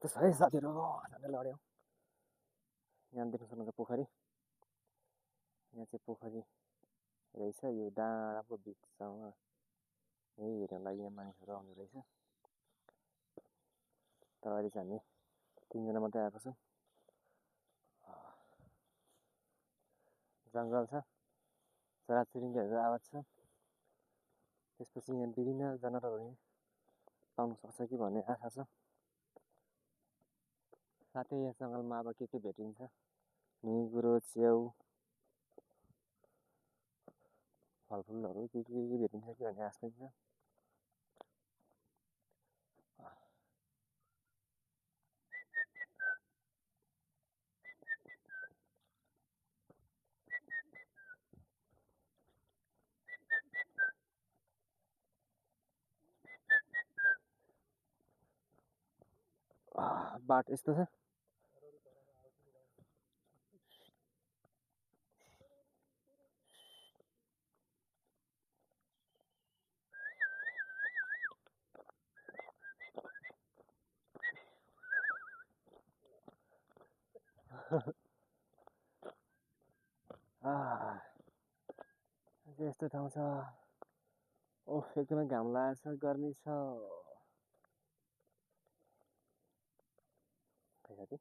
यस्तो छ है साथीहरू झन्डै लड्यौँ। यहाँ देख्न सक्नुहुन्छ पोखरी। यहाँ चाहिँ पोखरी रहेछ, यो डाँडाको बिचमा यही हेर्न लागि यहाँ मानिसहरू आउने रहेछ। तर अहिले चाहिँ हामी 3 जना मात्रै आएको छौँ। जङ्गल छ, चराचुरुङ्गीहरूको आवाज छ। त्यसपछि यहाँ विभिन्न जनावरहरू पाउन सक्छ कि भन्ने आशा छ। साथै यस जङ्गलमा अब के भेटिन्छ, निगुरो, च्याउ, फलफुलहरू के भेटिन्छ कि भन्ने आशा छ। बाटो यस्तो छ। यस्तो ठाउँ छ। ओह, एकदमै घाम लागेको छ, गर्मी छ। खै साथी